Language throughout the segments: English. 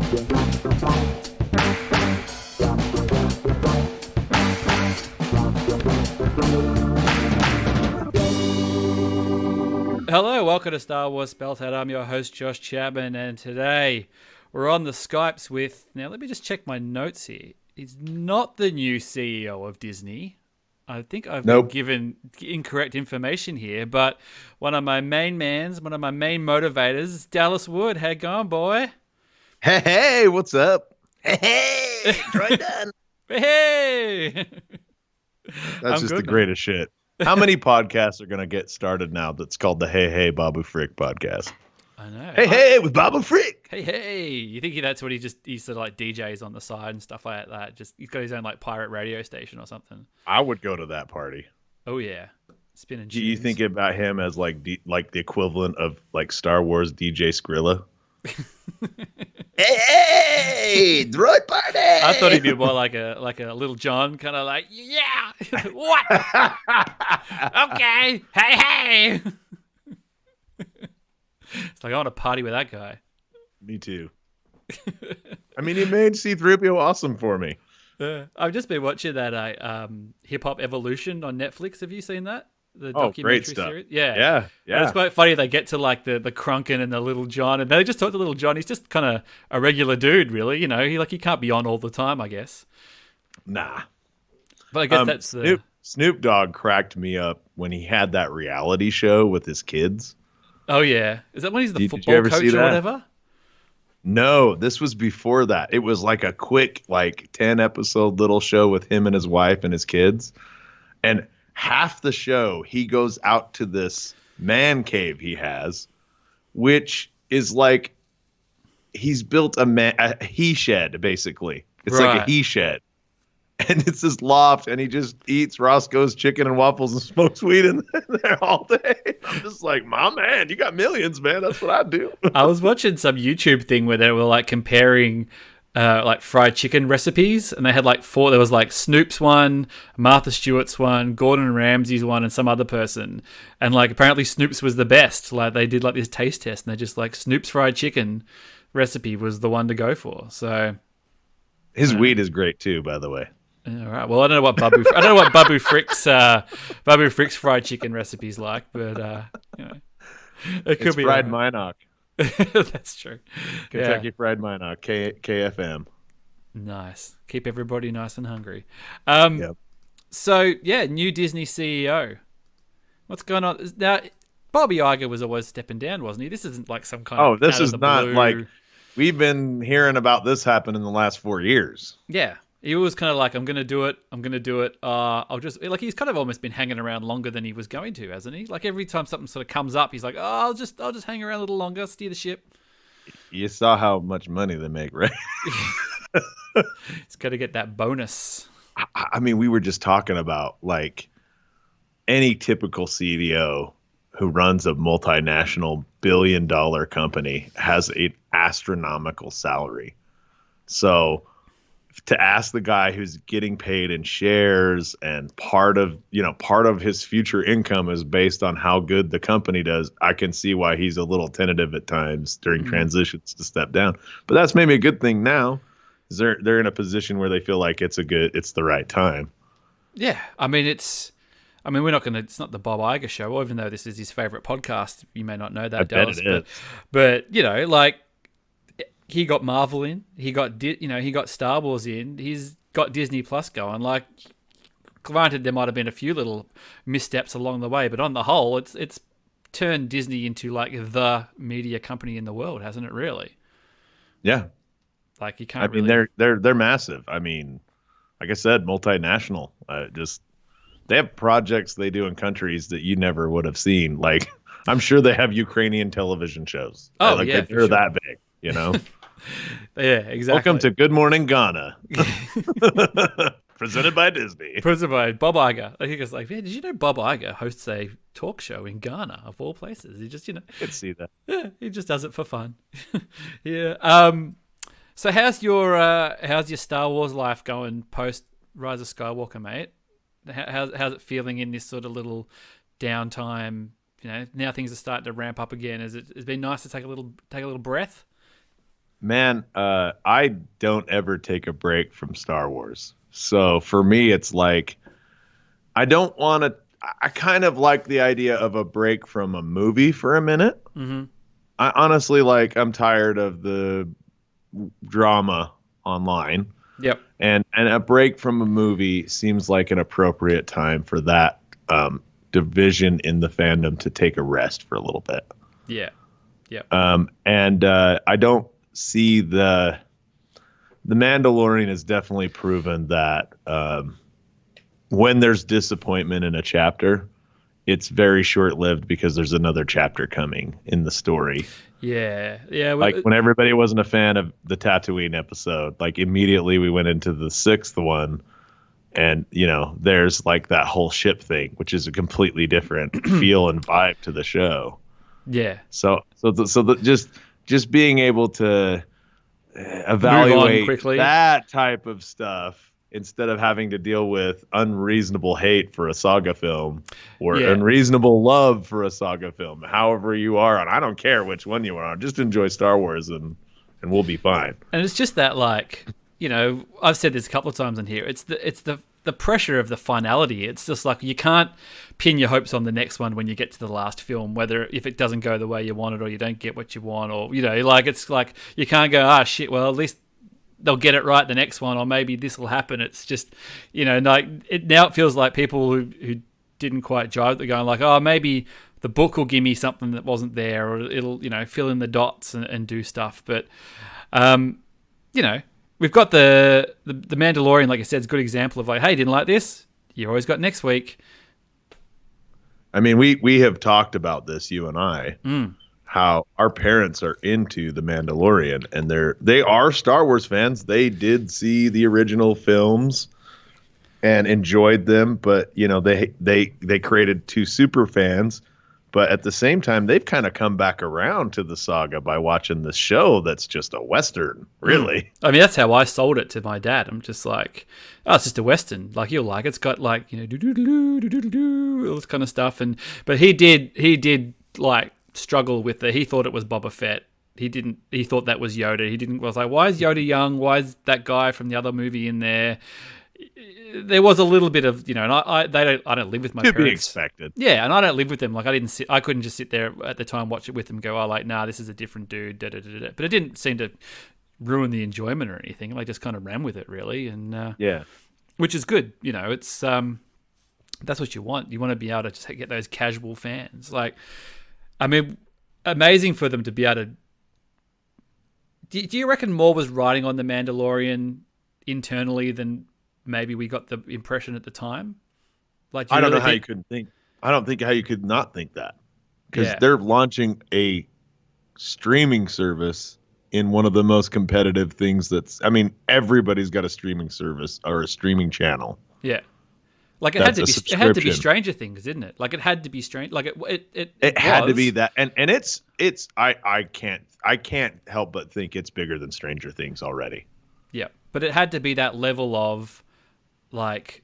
Hello, welcome to Star Wars Spelled. I'm your host, Josh Chapman, and today we're on the Skypes with... Now, let me just check my notes here. He's not the new CEO of Disney. I think I've been given incorrect information here, but one of my main motivators, Dallas Wood. How you going, boy? Hey, what's up? Hey, Troy Dunn. Hey! That's just the greatest shit. How many podcasts are going to get started now that's called the Hey Babu Frick podcast? I know. Hey, with Babu Frick. Hey. You think that's what he sort of like DJs on the side and stuff like that? Just he's got his own like pirate radio station or something. I would go to that party. Oh yeah, spinning. Do you think about him as like the equivalent of like Star Wars DJ Skrilla? Hey, droid party! I thought he'd be more like a Little John, kind of like, yeah, what? Okay, hey. It's like, I want to party with that guy. Me too. I mean, he made C-3PO awesome for me. I've just been watching that Hip Hop Evolution on Netflix. Have you seen that? The documentary great stuff. Series? Yeah. And it's quite funny. They get to like the Crunkin and the Little John, and they just talk to Little John. He's just kind of a regular dude, really. You know, he can't be on all the time, I guess. Nah. But I guess that's the... Snoop Dogg cracked me up when he had that reality show with his kids. Oh, yeah. Is that when he's the football coach or whatever? No, this was before that. It was like a quick, like 10-episode little show with him and his wife and his kids. And half the show, he goes out to this man cave he has, which is like he's built a he shed, basically. It's like a he shed. And it's this loft, and he just eats Roscoe's chicken and waffles and smokes weed in there all day. I'm just like, my man, you got millions, man. That's what I do. I was watching some YouTube thing where they were like comparing like fried chicken recipes, and they had like four. There was like Snoop's one, Martha Stewart's one, Gordon Ramsay's one, and some other person. And like apparently Snoop's was the best. Like they did like this taste test, and they just like Snoop's fried chicken recipe was the one to go for. So his weed is great too, by the way. All right. Well, I don't know what Babu Frick's fried chicken recipe's like, but you know, it could it's be fried Minnock. That's true. Kentucky Fried Minnock, KFM. Nice. Keep everybody nice and hungry. Yep. So yeah, new Disney CEO. What's going on now? Bobby Iger was always stepping down, wasn't he? This isn't like some kind of... Oh, this is not like... We've been hearing about this happen in the last 4 years. Yeah. He was kind of like, I'm going to do it. I'll just... Like, he's kind of almost been hanging around longer than he was going to, hasn't he? Like, every time something sort of comes up, he's like, I'll just hang around a little longer, steer the ship. You saw how much money they make, right? He's got to get that bonus. I mean, we were just talking about, like, any typical CDO who runs a multinational billion-dollar company has an astronomical salary. So... to ask the guy who's getting paid in shares and part of his future income is based on how good the company does, I can see why he's a little tentative at times during transitions to step down. But that's maybe a good thing now. They're in a position where they feel like it's the right time. Yeah, it's not the Bob Iger show, even though this is his favorite podcast. You may not know that, I Dallas, bet it is. But you know, like. He got Marvel in. He got Star Wars in. He's got Disney Plus going. Like, granted, there might have been a few little missteps along the way, but on the whole, it's turned Disney into like the media company in the world, hasn't it? Really? Yeah. Like you can't. They're massive. I mean, like I said, multinational. They have projects they do in countries that you never would have seen. Like, I'm sure they have Ukrainian television shows. Oh, like, yeah, they're that big. You know. Yeah, exactly. Welcome to Good Morning Ghana. Presented by Disney. Presented by Bob Iger. I think it's like, man, did you know Bob Iger hosts a talk show in Ghana, of all places? He just, I could see that. Yeah, he just does it for fun. Yeah. So how's your Star Wars life going post Rise of Skywalker, mate? How's it feeling in this sort of little downtime? You know, now things are starting to ramp up again. It's been nice to take a little breath. Man, I don't ever take a break from Star Wars. So for me, it's like I don't want to. I kind of like the idea of a break from a movie for a minute. Mm-hmm. I honestly I'm tired of the drama online, Yep. and a break from a movie seems like an appropriate time for that division in the fandom to take a rest for a little bit. Yeah. Yep. And I don't see the Mandalorian has definitely proven that when there's disappointment in a chapter, it's very short-lived because there's another chapter coming in the story. Yeah. Yeah. Like when everybody wasn't a fan of the Tatooine episode, like immediately we went into the sixth one, and there's like that whole ship thing, which is a completely different feel and vibe to the show. Yeah. Just being able to evaluate that type of stuff instead of having to deal with unreasonable hate for a saga film or unreasonable love for a saga film, however you are on. I don't care which one you are on. Just enjoy Star Wars and we'll be fine. And it's just that, like, I've said this a couple of times in here. It's the pressure of the finality. It's just like you can't pin your hopes on the next one when you get to the last film, whether if it doesn't go the way you want it or you don't get what you want, or like it's like you can't go, shit, well, at least they'll get it right the next one, or maybe this will happen. It's just like now it feels like people who didn't quite jive, they're going like, oh, maybe the book will give me something that wasn't there, or it'll fill in the dots and do stuff. But we've got the Mandalorian, like I said, is a good example of like, hey, didn't like this, you always got next week. I mean, we have talked about this, you and I, how our parents are into the Mandalorian, and they are Star Wars fans. They did see the original films and enjoyed them, but they created two super fans. But at the same time, they've kind of come back around to the saga by watching this show that's just a Western, really. I mean, that's how I sold it to my dad. I'm just like, oh, it's just a Western. Like, you'll like it. It's got like, all this kind of stuff. But he did like struggle with it. He thought it was Boba Fett. He thought that was Yoda. Was like, why is Yoda young? Why is that guy from the other movie in there? There was a little bit of, and I don't live with my parents. To be expected. Yeah, and I don't live with them. Like I couldn't just sit there at the time, watch it with them, go, oh, like, nah, this is a different dude. Da, da, da, da. But it didn't seem to ruin the enjoyment or anything. I just kind of ran with it, really, and which is good. It's that's what you want. You want to be able to just get those casual fans. Like, I mean, amazing for them to be able to. Do you reckon more was riding on the Mandalorian internally than maybe we got the impression at the time? Like, I don't know how you couldn't think. I don't think how you could not think that, because they're launching a streaming service in one of the most competitive things. Everybody's got a streaming service or a streaming channel. Yeah, like it had to be Stranger Things, didn't it? Like it had to be strange. Like it had to be that, and it's I can't help but think it's bigger than Stranger Things already. Yeah, but it had to be that level of like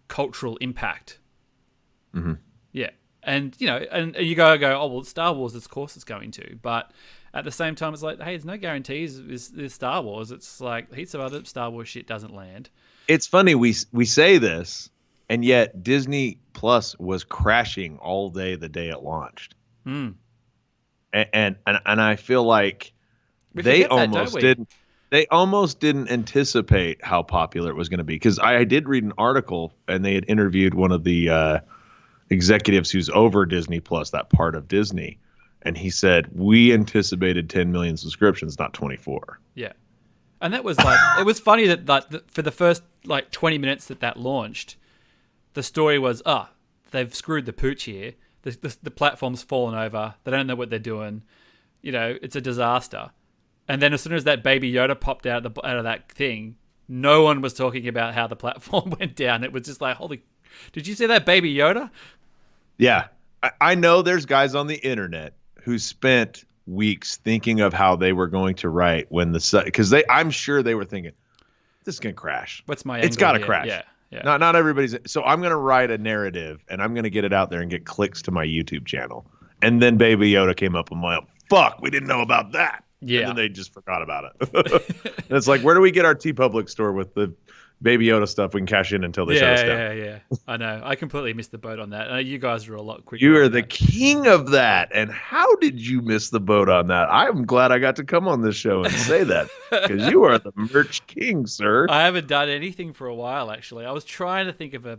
cultural impact. Mm-hmm. Yeah, and and you go, oh well, Star Wars, of course it's going to, but at the same time, it's like, hey, there's no guarantees. Is Star Wars? It's like heaps of other Star Wars shit doesn't land. It's funny we say this, and yet Disney Plus was crashing all day the day it launched. Mm. And I feel like they almost didn't anticipate how popular it was going to be, because I did read an article, and they had interviewed one of the executives who's over Disney Plus, that part of Disney, and he said, we anticipated 10 million subscriptions, not 24. Yeah. And that was like, it was funny that for the first like 20 minutes that launched, the story was, they've screwed the pooch here. The platform's fallen over. They don't know what they're doing. It's a disaster. And then as soon as that baby Yoda popped out of that thing, no one was talking about how the platform went down. It was just like, holy, did you see that baby Yoda? Yeah. I know there's guys on the internet who spent weeks thinking of how they were going to write when because I'm sure they were thinking, this is going to crash. What's my It's got to here? crash. Yeah. Not everybody's. So I'm going to write a narrative, and I'm going to get it out there and get clicks to my YouTube channel. And then Baby Yoda came up, and I'm like, fuck, we didn't know about that. And Yeah. then they just forgot about it. And it's like, where do we get our T-Public store with the Baby Yoda stuff we can cash in until they shut us down? Yeah. I know. I completely missed the boat on that. You guys are a lot quicker You are on the that. king of that. And how did you miss the boat on that? I'm glad I got to come on this show and say that because you are the merch king, sir. I haven't done anything for a while, actually. I was trying to think of a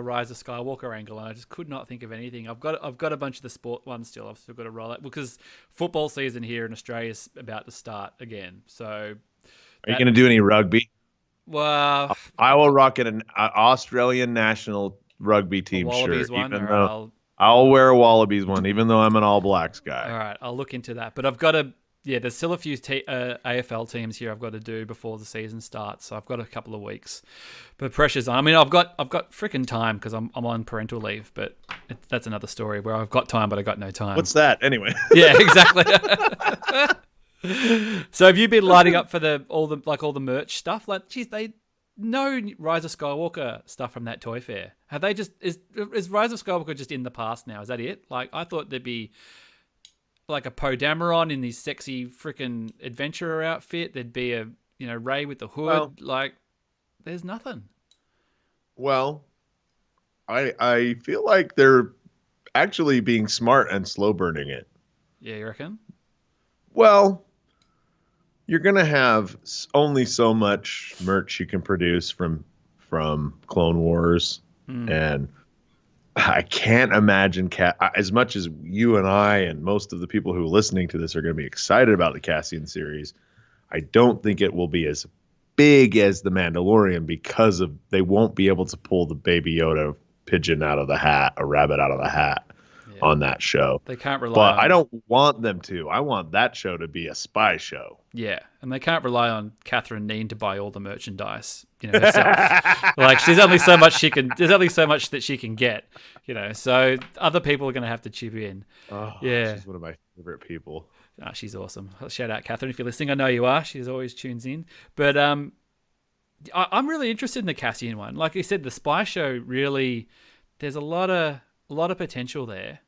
Rise of Skywalker angle, and I just could not think of anything. I've got a bunch of the sport ones still. I've still got to roll out because football season here in Australia is about to start again. So, Are you going to do any rugby? well, I will rock an Australian national rugby team Wallabies shirt, one, even or though I'll wear a Wallabies one, even though I'm an All Blacks guy. all right, I'll look into that. But I've got to. Yeah, there's still a few AFL teams here I've got to do before the season starts, so I've got a couple of weeks. But pressure's on. I mean, I've got freaking time because I'm on parental leave, but that's another story where I've got time but I got no time. What's that anyway? Yeah, exactly. So have you been lighting up for all the merch stuff? Like, geez, they no Rise of Skywalker stuff from that toy fair. Have they just is Rise of Skywalker just in the past now? Is that it? Like, I thought there'd be like a Poe Dameron in his sexy freaking adventurer outfit. There'd be a Rey with the hood. Well, like, there's nothing. Well, I feel like they're actually being smart and slow burning it. Yeah, you reckon? Well, you're gonna have only so much merch you can produce from Clone Wars, and I can't imagine as much as you and I and most of the people who are listening to this are going to be excited about the Cassian series. I don't think it will be as big as the Mandalorian because they won't be able to pull the Baby Yoda pigeon out of the hat, a rabbit out of the hat on that show. They can't rely But on... I don't want them to. I want that show to be a spy show. Yeah, and they can't rely on Catherine Neen to buy all the merchandise, herself. Like, there's only so much that she can get, so other people are going to have to chip in. Oh, yeah. She's one of my favorite people. Oh, she's awesome. Shout out, Catherine, if you're listening. I know you are. She's always tunes in. But I'm really interested in the Cassian one. Like I said, the spy show really, there's a lot of potential there.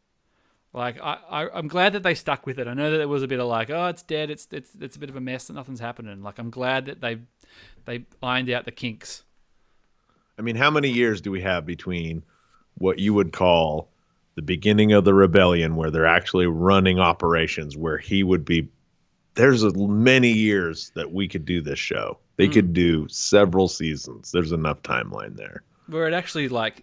Like, I'm glad that they stuck with it. I know that it was a bit of like, oh, it's dead. It's a bit of a mess and nothing's happening. Like, I'm glad that they ironed out the kinks. I mean, how many years do we have between what you would call the beginning of the rebellion, where they're actually running operations, where he would be? There's many years that we could do this show. They could do several seasons. There's enough timeline there. Where it actually, like,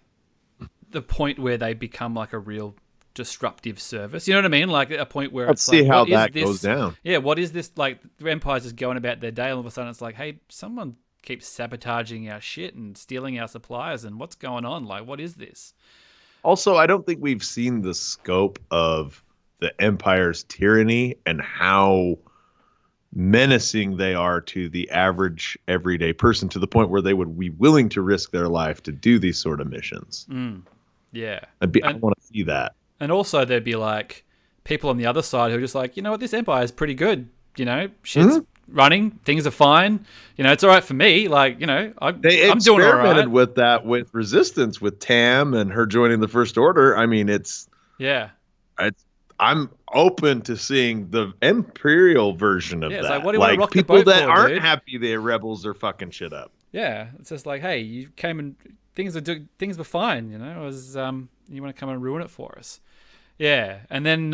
the point where they become like a real disruptive service. You know what I mean? Like, a point where Let's see how that goes down. Yeah, what is this? Like, the Empire's just going about their day, and all of a sudden it's like, hey, someone keeps sabotaging our shit and stealing our supplies, and what's going on? Like, what is this? Also, I don't think we've seen the scope of the Empire's tyranny and how menacing they are to the average everyday person, to the point where they would be willing to risk their life to do these sort of missions. Yeah. I want to see that. And also there'd be like people on the other side who are just like, you know what, this Empire is pretty good. Shit's running, things are fine. It's all right for me. Like, I'm doing all right. They experimented with that with Resistance, with Tam and her joining the First Order. I mean, I'm open to seeing the Imperial version of that. Like, what do you want to rock people the boat that for, aren't dude? happy the rebels are fucking shit up. Yeah, it's just like, hey, you came and things were fine. It was you want to come and ruin it for us? Yeah, and then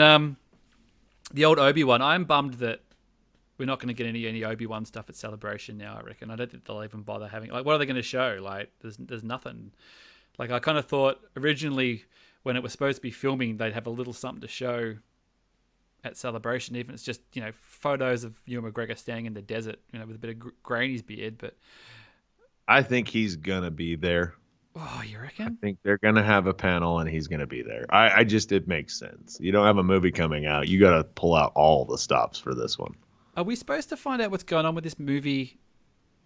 the old Obi-Wan. I'm bummed that we're not going to get any Obi-Wan stuff at Celebration now, I reckon. I don't think they'll even bother having... Like, what are they going to show? Like, there's nothing. Like, I kind of thought originally when it was supposed to be filming, they'd have a little something to show at Celebration, even if it's just, photos of Ewan McGregor standing in the desert, with a bit of gray in his beard. But I think he's going to be there. Oh, you reckon? I think they're going to have a panel and he's going to be there. It makes sense. You don't have a movie coming out. You got to pull out all the stops for this one. Are we supposed to find out what's going on with this movie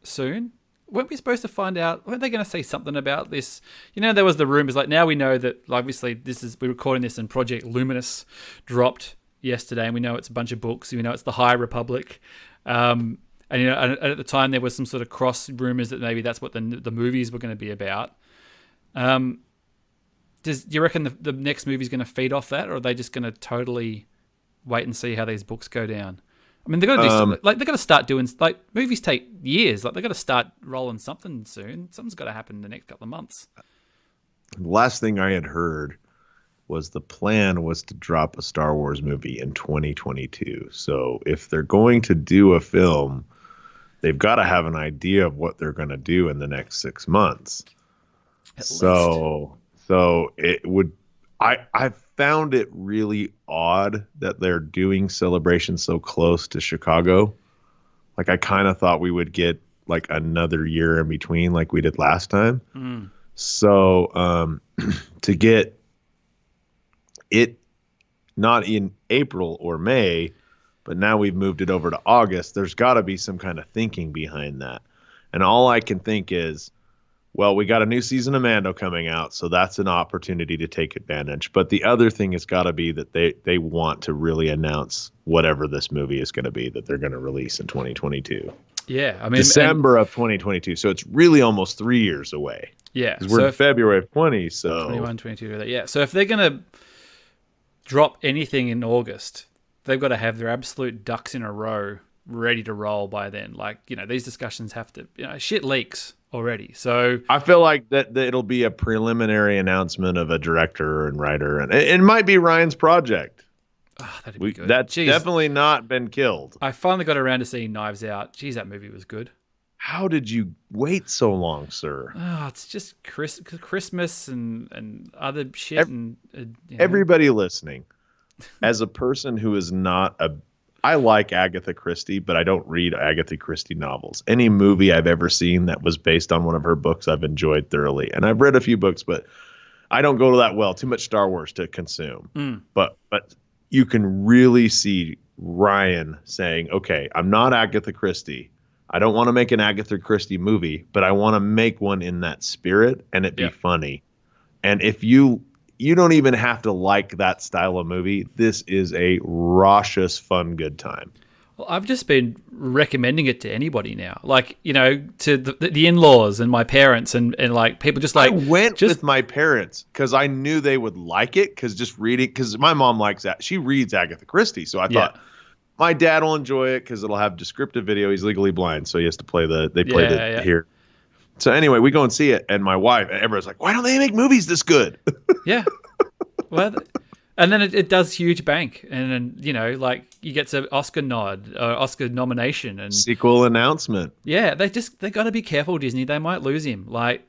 soon? Weren't we supposed to find out? Weren't they going to say something about this? There was the rumors. Like, now we know that, obviously, we're recording this and Project Luminous dropped yesterday, and we know it's a bunch of books. We know it's the High Republic. And at the time there was some sort of cross rumors that maybe that's what the movies were going to be about. Do you reckon the next movie is going to feed off that, or are they just going to totally wait and see how these books go down? I mean, they've got to do something. Like, they've got to start doing, like, movies take years. Like, they've got to start rolling something soon. Something's got to happen in the next couple of months. The last thing I had heard was the plan was to drop a Star Wars movie in 2022. So if they're going to do a film, they've got to have an idea of what they're going to do in the next 6 months. So it would, I found it really odd that they're doing Celebration so close to Chicago. Like, I kind of thought we would get like another year in between like we did last time. So to get it not in April or May, but now we've moved it over to August, there's got to be some kind of thinking behind that. And all I can think is, well, we got a new season of Mando coming out, so that's an opportunity to take advantage. But the other thing has got to be that they want to really announce whatever this movie is going to be that they're going to release in 2022. Yeah, I mean, December of 2022. So it's really almost 3 years away. Yeah. Because we're in February of 20, so... 21, 22, yeah. So if they're going to drop anything in August, they've got to have their absolute ducks in a row ready to roll by then. Like, you know, these discussions have to... You know, shit leaks already. So I feel like that it'll be a preliminary announcement of a director and writer, and it might be Ryan's project. Oh, that'd be good. That's definitely not been killed. I finally got around to seeing Knives Out. Jeez, that movie was good. How did you wait so long, sir? Oh, it's just Christmas and other shit. Everybody listening, as a person who is not I like Agatha Christie, but I don't read Agatha Christie novels. Any movie I've ever seen that was based on one of her books, I've enjoyed thoroughly. And I've read a few books, but I don't go to that well. Too much Star Wars to consume. But you can really see Ryan saying, okay, I'm not Agatha Christie. I don't want to make an Agatha Christie movie, but I want to make one in that spirit and it be funny. And if you don't even have to like that style of movie, this is a raucous, fun, good time. Well, I've just been recommending it to anybody now. Like, you know, to the in-laws and my parents and like people just like... I went with my parents because I knew they would like it because my mom likes that. She reads Agatha Christie. So I thought my dad will enjoy it because it'll have descriptive video. He's legally blind, so he has to play here. So anyway, we go and see it, and my wife, everyone's like, why don't they make movies this good? Yeah. Well, and then it does huge bank, and then, you know, like, you get an Oscar nod, or Oscar nomination, and sequel announcement. Yeah, they got to be careful, Disney. They might lose him. I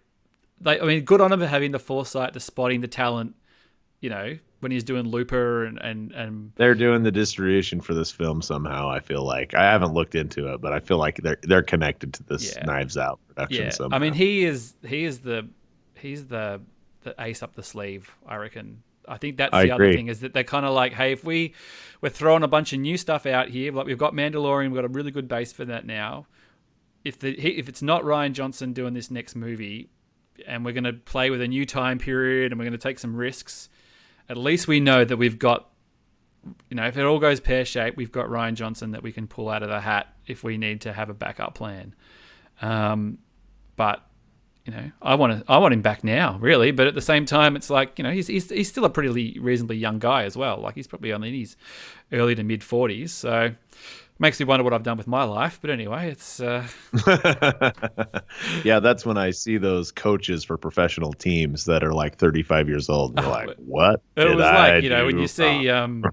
mean, good on them for having the foresight to spotting the talent, you know, when he's doing Looper and they're doing the distribution for this film somehow. I feel like I haven't looked into it, but I feel like they're connected to this Knives Out production somehow. I mean, he's the ace up the sleeve, I reckon. I think that's the other thing, is that they're kind of like, hey, if we're throwing a bunch of new stuff out here, like we've got Mandalorian, we've got a really good base for that now. If it's not Rian Johnson doing this next movie, and we're going to play with a new time period and we're going to take some risks, at least we know that we've got, you know, if it all goes pear-shaped, we've got Rian Johnson that we can pull out of the hat if we need to have a backup plan. But, you know, I want him back now, really. But at the same time, it's like, you know, he's still a pretty reasonably young guy as well. Like, he's probably only in his early to mid-40s. So makes me wonder what I've done with my life. But anyway, it's... Yeah, that's when I see those coaches for professional teams that are like 35 years old. And they're like, what it was like, you know, when you see... you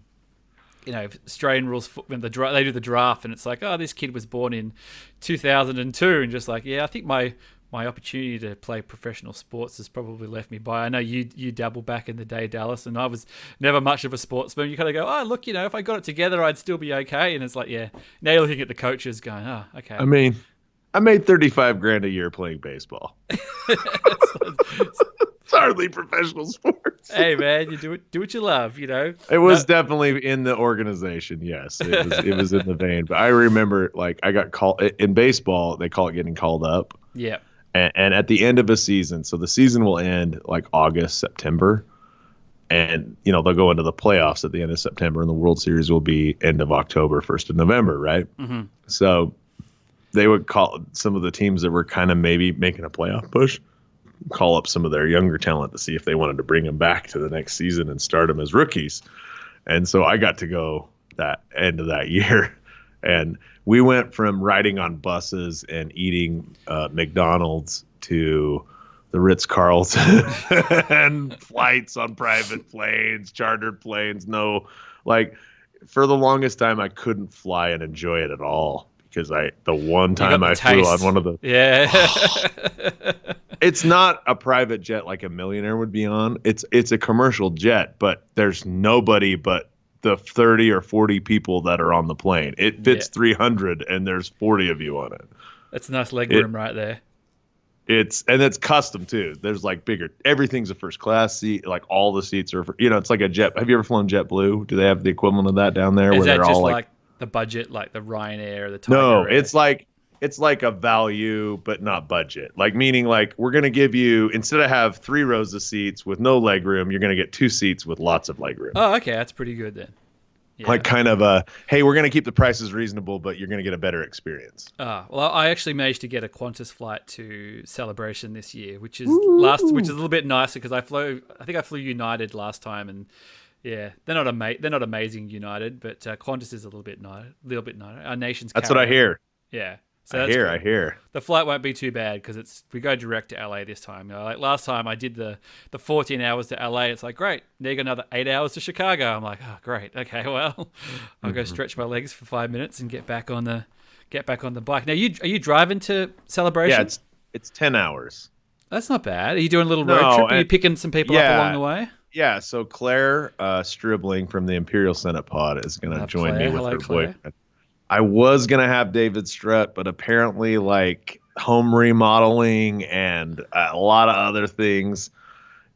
know, Australian rules when they do the draft, and it's like, oh, this kid was born in 2002, and just like, yeah, I think my opportunity to play professional sports has probably left me by. I know you dabble back in the day, Dallas, and I was never much of a sportsman. You kind of go, oh, look, you know, if I got it together, I'd still be okay. And it's like, yeah, now you're looking at the coaches going, oh, okay. I mean, I made $35,000 a year playing baseball. It's hardly professional sports. Hey man, you do what you love, you know. It was definitely in the organization. Yes, it was in the vein. But I remember, like, I got called in baseball. They call it getting called up. Yeah. And at the end of a season, so the season will end like August, September, and you know they'll go into the playoffs at the end of September, and the World Series will be end of October, 1st of November, right? Mm-hmm. So they would call some of the teams that were kind of maybe making a playoff push, call up some of their younger talent to see if they wanted to bring them back to the next season and start them as rookies. And so I got to go that end of that year. And we went from riding on buses and eating McDonald's to the Ritz-Carlton and flights on private planes, chartered planes. No, like for the longest time, I couldn't fly and enjoy it at all because the one You got time the I flew on taste. one of the, Yeah. it's not a private jet like a millionaire would be on. It's a commercial jet, but there's nobody but the 30 or 40 people that are on the plane. It Yeah. fits 300 and there's 40 of you on it. That's a nice leg It room right there. it's custom too. There's like bigger, everything's a first class seat. Like all the seats are, it's like a jet. Have you ever flown JetBlue? Do they have the equivalent of that down there Is where that they're just all like the budget, like the Ryanair or the Tiger no, Air? it's like a value, but not budget. Like meaning like we're going to give you, instead of have 3 rows of seats with no leg room, you're going to get 2 seats with lots of leg room. Oh, okay. That's pretty good then. Yeah. Like kind of hey, we're going to keep the prices reasonable, but you're going to get a better experience. Well, I actually managed to get a Qantas flight to Celebration this year, which is which is a little bit nicer because I think I flew United last time, and yeah, they're not amazing United, but Qantas is a little bit nicer. Our nation's That's what I hear. Yeah, so I hear. The flight won't be too bad because we go direct to LA this time. Like last time I did the 14 hours to LA. It's like, great, now you got another 8 hours to Chicago. I'm like, oh, great. Okay, well, I'll go stretch my legs for 5 minutes and get back on the bike. Now, are you driving to Celebration? Yeah, it's 10 hours. That's not bad. Are you doing a little road trip? Are you picking some people up along the way? Yeah, so Claire Stribling from the Imperial Senate Pod is going to join me with Hello, her Claire. boyfriend. I was going to have David Strutt, but apparently like home remodeling and a lot of other things.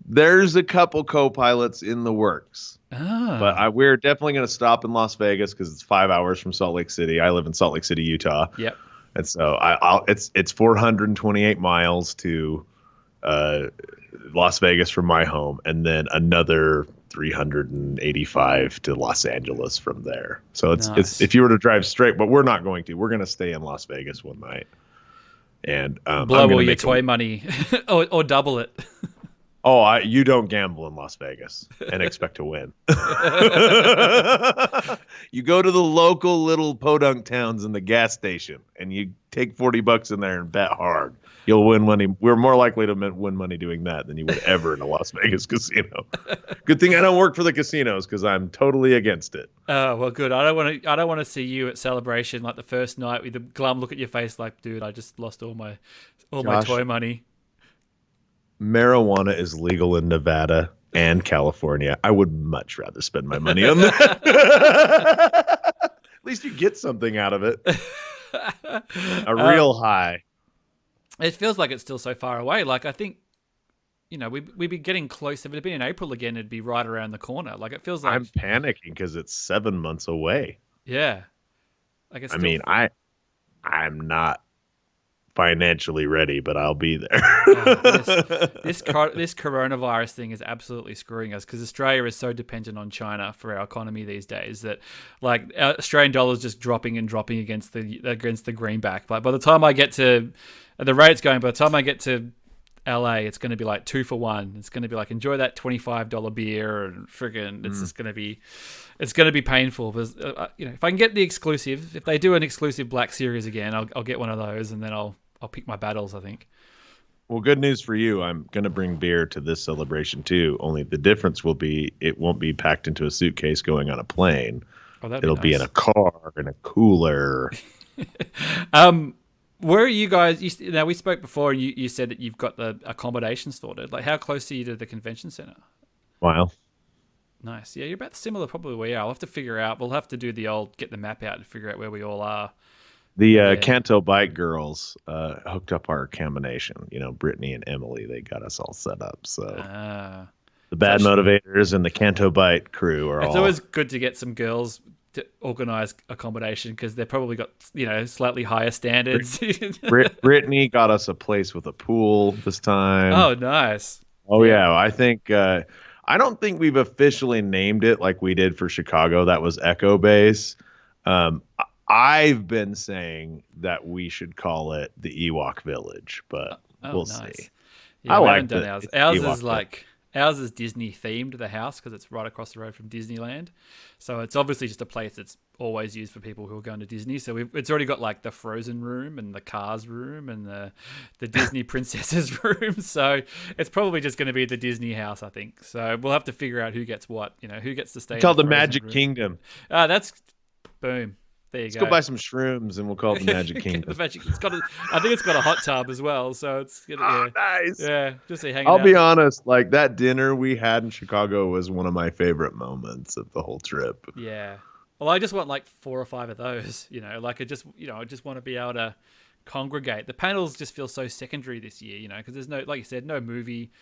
There's a couple co-pilots in the works. But we're definitely going to stop in Las Vegas because it's 5 hours from Salt Lake City. I live in Salt Lake City, Utah. Yep. And so it's 428 miles to Las Vegas from my home, and then another 385 to Los Angeles from there. So it's if you were to drive straight, but we're not going to. We're going to stay in Las Vegas one night and blow all your toy money or double it. Oh, you don't gamble in Las Vegas and expect to win. You go to the local little podunk towns in the gas station and you take $40 in there and bet hard. You'll win money. We're more likely to win money doing that than you would ever in a Las Vegas casino. Good thing I don't work for the casinos because I'm totally against it. Oh, well, good. I don't want to see you at Celebration like the first night with a glum look at your face like, dude, I just lost all my toy money. Marijuana is legal in Nevada and California. I would much rather spend my money on that. At least you get something out of it. A real high. It feels like it's still so far away. Like, I think, we'd be getting close. If it had been in April again, it'd be right around the corner. Like, it feels like... I'm panicking because it's 7 months away. Yeah. Like I mean, I'm not financially ready, but I'll be there. This coronavirus thing is absolutely screwing us because Australia is so dependent on China for our economy these days that like our Australian dollar is just dropping and dropping against the greenback. Like by the time I get to LA, it's going to be like 2 for 1. It's going to be like, enjoy that $25 beer and friggin' it's just going to be, it's going to be painful. Because, if I can get the exclusive, if they do an exclusive Black Series again, I'll get one of those and then I'll pick my battles, I think. Well, good news for you. I'm going to bring beer to this celebration too. Only the difference will be it won't be packed into a suitcase going on a plane. Oh, it'll be in a car, in a cooler. Where are you guys? Now, we spoke before and you said that you've got the accommodation sorted. Like, how close are you to the convention center? Wow. Nice. Yeah, you're about similar probably where you are. I'll have to figure out. We'll have to do the old get the map out and figure out where we all are. The Canto Bike girls hooked up our combination. Brittany and Emily, they got us all set up. So the Bad Motivators and the Canto Bike crew are all... It's always good to get some girls to organize accommodation because they've probably got, slightly higher standards. Brittany got us a place with a pool this time. Oh, nice. Oh, yeah. I think... I don't think we've officially named it like we did for Chicago. That was Echo Base. I've been saying that we should call it the Ewok Village, but we'll see. Yeah, I like ours. Ours is Disney themed, the house, because it's right across the road from Disneyland. So it's obviously just a place that's always used for people who are going to Disney. So it's already got like the Frozen room and the Cars room and the Disney princesses room. So it's probably just going to be the Disney house, I think. So we'll have to figure out who gets what, who gets to stay. It's called in the Magic room. Kingdom. That's boom. There you Let's go. go buy some shrooms and we'll call it the Magic Kingdom. I think it's got a hot tub as well. So it's nice. Yeah, just hanging I'll out. be honest, like that dinner we had in Chicago was one of my favorite moments of the whole trip. Yeah. Well, I just want like 4 or 5 of those, like I just want to be able to congregate. The panels just feel so secondary this year, because there's no, like you said, no movie.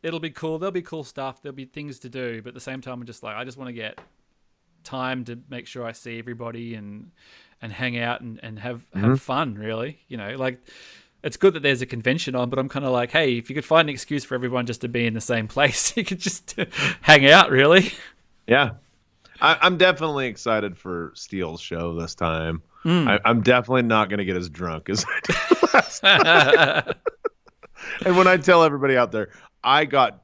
It'll be cool. There'll be cool stuff. There'll be things to do. But at the same time, I'm just like, I just want to get time to make sure I see everybody and hang out and have fun, really. Like it's good that there's a convention on, but I'm kind of like, hey, if you could find an excuse for everyone just to be in the same place, you could just hang out, really. Yeah. I'm definitely excited for Steele's show this time. I'm definitely not going to get as drunk as I did last time. And when I tell everybody out there, I got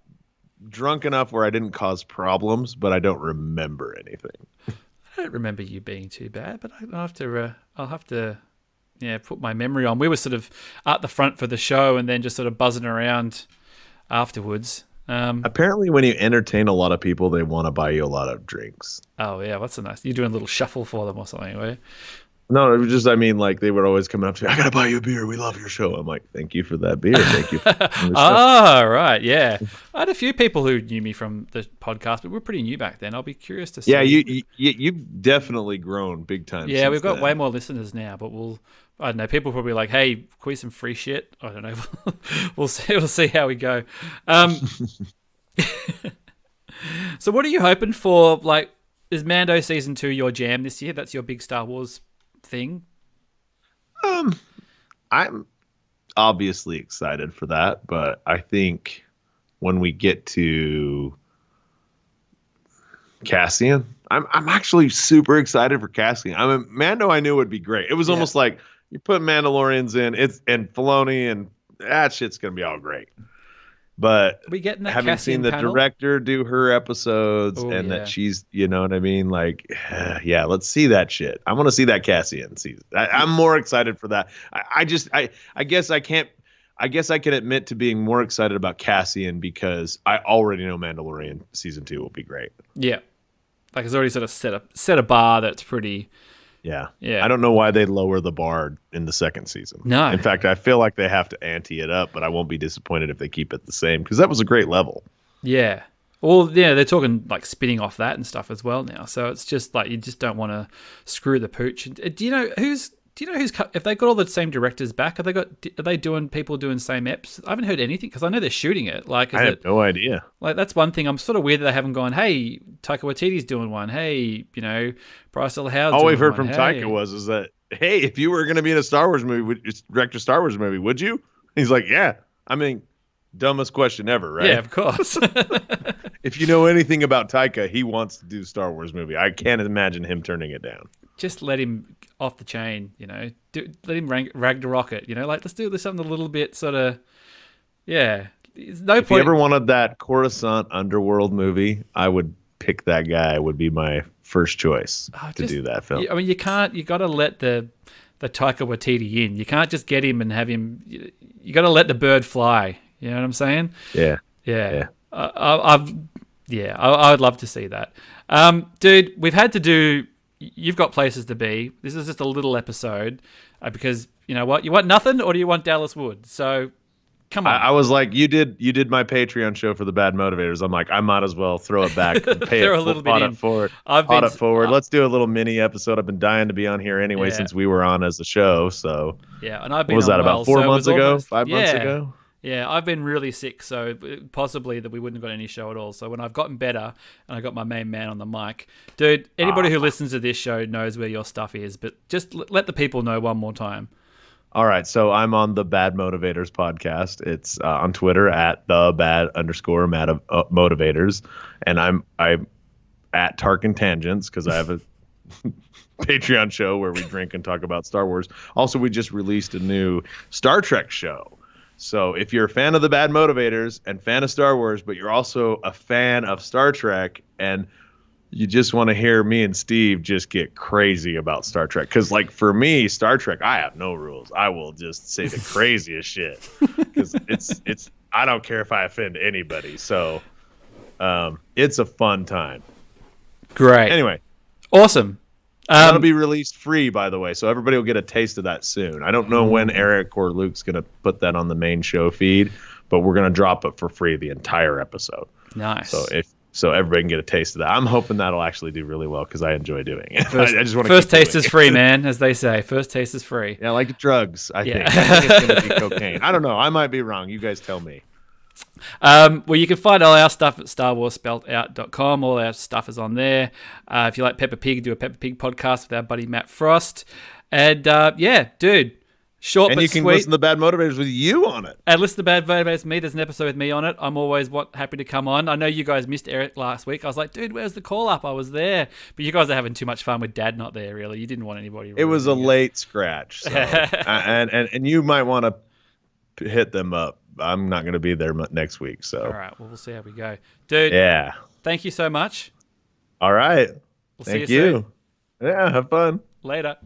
drunk enough where I didn't cause problems, but I don't remember anything. I don't remember you being too bad, but I'll have to put my memory on. We were sort of at the front for the show and then just sort of buzzing around afterwards. Apparently, when you entertain a lot of people, they want to buy you a lot of drinks. Oh yeah, that's a nice. You're doing a little shuffle for them or something, were you? No, it was just, like they would always come up to me, I gotta buy you a beer. We love your show. I'm like, thank you for that beer. Thank you. Right, yeah. I had a few people who knew me from the podcast, but we're pretty new back then. I'll be curious to see. Yeah, you've definitely grown big time. Yeah, we've got way more listeners now, but I don't know. People probably like, hey, can we some free shit? I don't know. We'll see. We'll see how we go. So, what are you hoping for? Like, is Mando season 2 your jam this year? That's your big Star Wars thing. I'm obviously excited for that, but I think when we get to Cassian, I'm actually super excited for Cassian. Mando I knew would be great. It was almost like you put Mandalorians in, and Filoni, and that shit's gonna be all great. But we getting that having Cassian seen the panel? director do her episodes that she's, you know what I mean? Like, yeah, let's see that shit. I want to see that Cassian season. I'm more excited for that. I guess I can admit to being more excited about Cassian because I already know Mandalorian season 2 will be great. Yeah. Like it's already sort of set a bar that's pretty. Yeah. Yeah. I don't know why they lower the bar in the second season. No. In fact, I feel like they have to ante it up, but I won't be disappointed if they keep it the same because that was a great level. Yeah. Well, yeah, they're talking like spinning off that and stuff as well now. So it's just like you just don't want to screw the pooch. Do you know who's if they got all the same directors back? Are they doing same eps? I haven't heard anything because I know they're shooting it. Like I have no idea. Like that's one thing. I'm sort of weird that they haven't gone, hey, Taika Waititi's doing one. Hey, Bryce Dallas Howard's all doing we've heard one. from Taika was that, hey, if you were going to be in a Star Wars movie, direct a Star Wars movie, would you? He's like, yeah. I mean, dumbest question ever, right? Yeah, of course. If you know anything about Taika, he wants to do a Star Wars movie. I can't imagine him turning it down. Just let him off the chain, let him Ragnarok it, like let's do something a little bit sort of, yeah. There's no if point. you ever wanted that Coruscant underworld movie, I would pick that guy. Would be my first choice to do that film. I mean, you got to let the Taika Waititi in. You can't just get him and have him. You got to let the bird fly. You know what I'm saying? Yeah. I would love to see that. Dude, we've had to do. You've got places to be. This is just a little episode because you know what? You want nothing, or do you want Dallas Wood? So, come on. I was like, you did my Patreon show for the Bad Motivators. I'm like, I might as well throw it back and pay it, a little bit in. Forward. Let's do a little mini episode. I've been dying to be on here anyway since we were on as a show. So yeah, and I've been. What was that about 4 months ago? 5 months ago? Yeah, I've been really sick, so possibly that we wouldn't have got any show at all. So when I've gotten better and I got my main man on the mic, dude, anybody who listens to this show knows where your stuff is, but just let the people know one more time. All right, so I'm on the Bad Motivators podcast. It's on Twitter at @the_Motivators, and I'm at Tarkin Tangents because I have a Patreon show where we drink and talk about Star Wars. Also, we just released a new Star Trek show. So if you're a fan of the Bad Motivators and fan of Star Wars, but you're also a fan of Star Trek and you just want to hear me and Steve just get crazy about Star Trek. Because, like, for me, Star Trek, I have no rules. I will just say the craziest shit. Because I don't care if I offend anybody. So it's a fun time. Great. Anyway. Awesome. That'll be released free, by the way. So everybody will get a taste of that soon. I don't know when Eric or Luke's going to put that on the main show feed, but we're going to drop it for free the entire episode. Nice. So everybody can get a taste of that. I'm hoping that'll actually do really well because I enjoy doing it. First, I just want to first taste is free, man, as they say. First taste is free. Yeah, like drugs, I think. I think it's going to be cocaine. I don't know. I might be wrong. You guys tell me. Well, you can find all our stuff at StarWarsSpelledOut.com. All our stuff is on there. If you like Peppa Pig, do a Peppa Pig podcast with our buddy Matt Frost. And yeah, dude, short and but you can sweet. listen to Bad Motivators with you on it. And listen to Bad Motivators with me. There's an episode with me on it. I'm always happy to come on. I know you guys missed Eric last week. I was like, dude, where's the call up? I was there. But you guys are having too much fun with Dad not there, really. You didn't want anybody. It was a late scratch. So. and you might want to hit them up. I'm not going to be there next week. So. All right. Well, we'll see how we go. Dude. Yeah. Thank you so much. All right. We'll Thank see you soon. Yeah. Have fun. Later.